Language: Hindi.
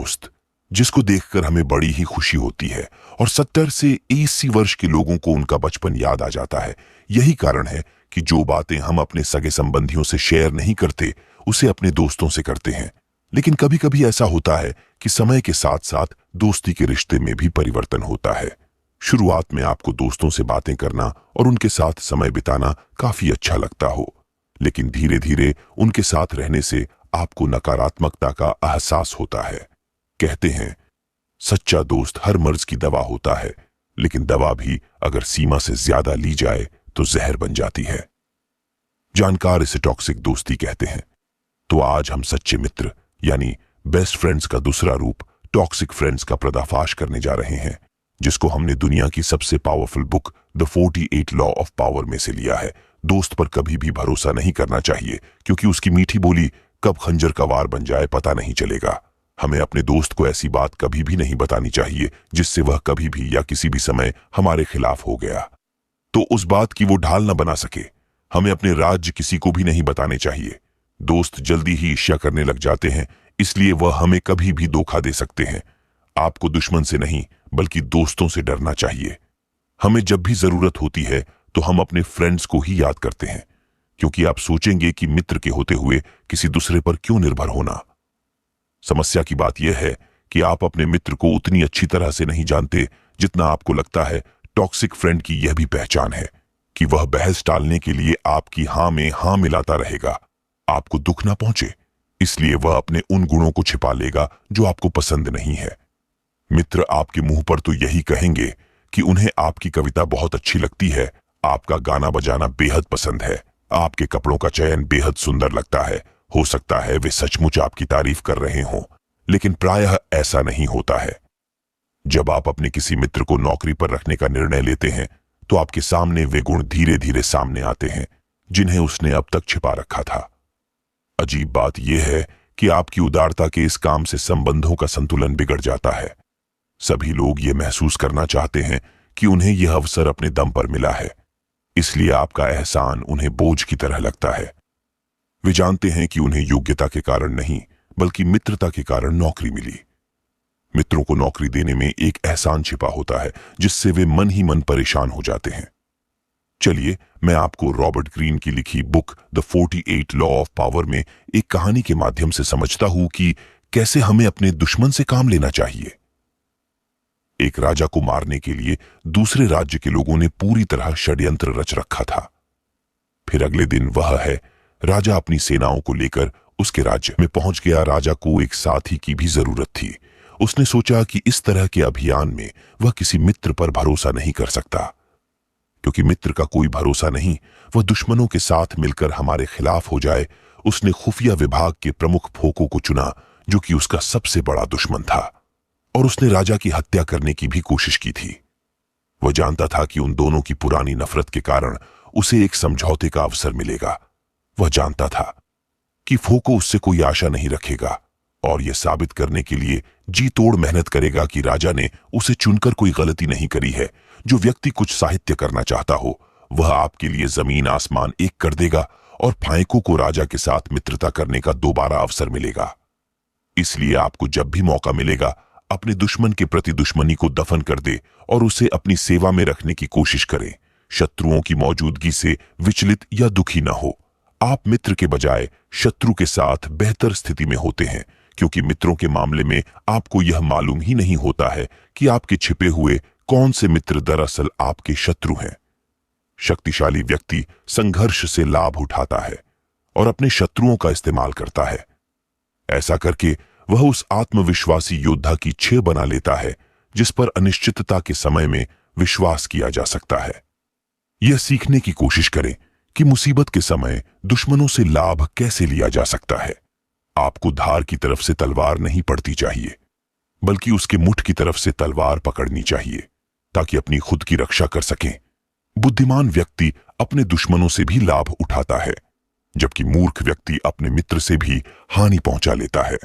दोस्त जिसको देखकर हमें बड़ी ही खुशी होती है और 70 से 80 वर्ष के लोगों को उनका बचपन याद आ जाता है। यही कारण है कि जो बातें हम अपने सगे संबंधियों से शेयर नहीं करते उसे अपने दोस्तों से करते हैं। लेकिन कभी कभी ऐसा होता है कि समय के साथ साथ दोस्ती के रिश्ते में भी परिवर्तन होता है। शुरुआत में आपको दोस्तों से बातें करना और उनके साथ समय बिताना काफी अच्छा लगता हो, लेकिन धीरे धीरे उनके साथ रहने से आपको नकारात्मकता का एहसास होता है। कहते हैं सच्चा दोस्त हर मर्ज की दवा होता है, लेकिन दवा भी अगर सीमा से ज्यादा ली जाए तो जहर बन जाती है। जानकार इसे टॉक्सिक दोस्ती कहते हैं। तो आज हम सच्चे मित्र यानी बेस्ट फ्रेंड्स का दूसरा रूप टॉक्सिक फ्रेंड्स का पर्दाफाश करने जा रहे हैं, जिसको हमने दुनिया की सबसे powerful book the 48 law of power में से लिया है। दोस्त पर कभी भी भरोसा नहीं करना चाहिए, क्योंकि उसकी मीठी बोली कब खंजर का वार बन जाए पता नहीं चलेगा। हमें अपने दोस्त को ऐसी बात कभी भी नहीं बतानी चाहिए जिससे वह कभी भी या किसी भी समय हमारे खिलाफ हो गया तो उस बात की वो ढाल न बना सके। हमें अपने राज किसी को भी नहीं बताने चाहिए। दोस्त जल्दी ही ईर्ष्या करने लग जाते हैं, इसलिए वह हमें कभी भी धोखा दे सकते हैं। आपको दुश्मन से नहीं बल्कि दोस्तों से डरना चाहिए। हमें जब भी जरूरत होती है तो हम अपने फ्रेंड्स को ही याद करते हैं, क्योंकि आप सोचेंगे कि मित्र के होते हुए किसी दूसरे पर क्यों निर्भर होना। समस्या की बात यह है कि आप अपने मित्र को उतनी अच्छी तरह से नहीं जानते जितना आपको लगता है। टॉक्सिक फ्रेंड की यह भी पहचान है कि वह बहस टालने के लिए आपकी हां में हां मिलाता रहेगा। आपको दुख ना पहुंचे इसलिए वह अपने उन गुणों को छिपा लेगा जो आपको पसंद नहीं है। मित्र आपके मुंह पर तो यही कहेंगे कि उन्हें आपकी कविता बहुत अच्छी लगती है, आपका गाना बजाना बेहद पसंद है, आपके कपड़ों का चयन बेहद सुंदर लगता है। हो सकता है वे सचमुच आपकी तारीफ कर रहे हों, लेकिन प्रायः ऐसा नहीं होता है। जब आप अपने किसी मित्र को नौकरी पर रखने का निर्णय लेते हैं तो आपके सामने वे गुण धीरे धीरे सामने आते हैं जिन्हें उसने अब तक छिपा रखा था। अजीब बात यह है कि आपकी उदारता के इस काम से संबंधों का संतुलन बिगड़ जाता है। सभी लोग ये महसूस करना चाहते हैं कि उन्हें यह अवसर अपने दम पर मिला है, इसलिए आपका एहसान उन्हें बोझ की तरह लगता है। वे जानते हैं कि उन्हें योग्यता के कारण नहीं बल्कि मित्रता के कारण नौकरी मिली। मित्रों को नौकरी देने में एक एहसान छिपा होता है जिससे वे मन ही मन परेशान हो जाते हैं। चलिए मैं आपको रॉबर्ट ग्रीन की लिखी book the 48 law of power में एक कहानी के माध्यम से समझता हूं कि कैसे हमें अपने दुश्मन से काम लेना चाहिए। एक राजा को मारने के लिए दूसरे राज्य के लोगों ने पूरी तरह षड्यंत्र रच रखा था। फिर अगले दिन वह है राजा अपनी सेनाओं को लेकर उसके राज्य में पहुंच गया। राजा को एक साथी की भी जरूरत थी। उसने सोचा कि इस तरह के अभियान में वह किसी मित्र पर भरोसा नहीं कर सकता, क्योंकि मित्र का कोई भरोसा नहीं, वह दुश्मनों के साथ मिलकर हमारे खिलाफ हो जाए। उसने खुफिया विभाग के प्रमुख फोको को चुना जो कि उसका सबसे बड़ा दुश्मन था, और उसने राजा की हत्या करने की भी कोशिश की थी। वह जानता था कि उन दोनों की पुरानी नफरत के कारण उसे एक समझौते का अवसर मिलेगा। वह जानता था कि फोको उससे कोई आशा नहीं रखेगा और यह साबित करने के लिए जी तोड़ मेहनत करेगा कि राजा ने उसे चुनकर कोई गलती नहीं करी है। जो व्यक्ति कुछ साहित्य करना चाहता हो वह आपके लिए जमीन आसमान एक कर देगा और फाइको को राजा के साथ मित्रता करने का दोबारा अवसर मिलेगा। इसलिए आपको जब भी मौका मिलेगा अपने दुश्मन के प्रति दुश्मनी को दफन कर दे और उसे अपनी सेवा में रखने की कोशिश करें। शत्रुओं की मौजूदगी से विचलित या दुखी न हो। आप मित्र के बजाय शत्रु के साथ बेहतर स्थिति में होते हैं, क्योंकि मित्रों के मामले में आपको यह मालूम ही नहीं होता है कि आपके छिपे हुए कौन से मित्र दरअसल आपके शत्रु हैं। शक्तिशाली व्यक्ति संघर्ष से लाभ उठाता है और अपने शत्रुओं का इस्तेमाल करता है। ऐसा करके वह उस आत्मविश्वासी योद्धा की छह बना लेता है जिस पर अनिश्चितता के समय में विश्वास किया जा सकता है। यह सीखने की कोशिश करें कि मुसीबत के समय दुश्मनों से लाभ कैसे लिया जा सकता है। आपको धार की तरफ से तलवार नहीं पड़ती चाहिए, बल्कि उसके मुठ की तरफ से तलवार पकड़नी चाहिए ताकि अपनी खुद की रक्षा कर सकें। बुद्धिमान व्यक्ति अपने दुश्मनों से भी लाभ उठाता है, जबकि मूर्ख व्यक्ति अपने मित्र से भी हानि पहुंचा लेता है।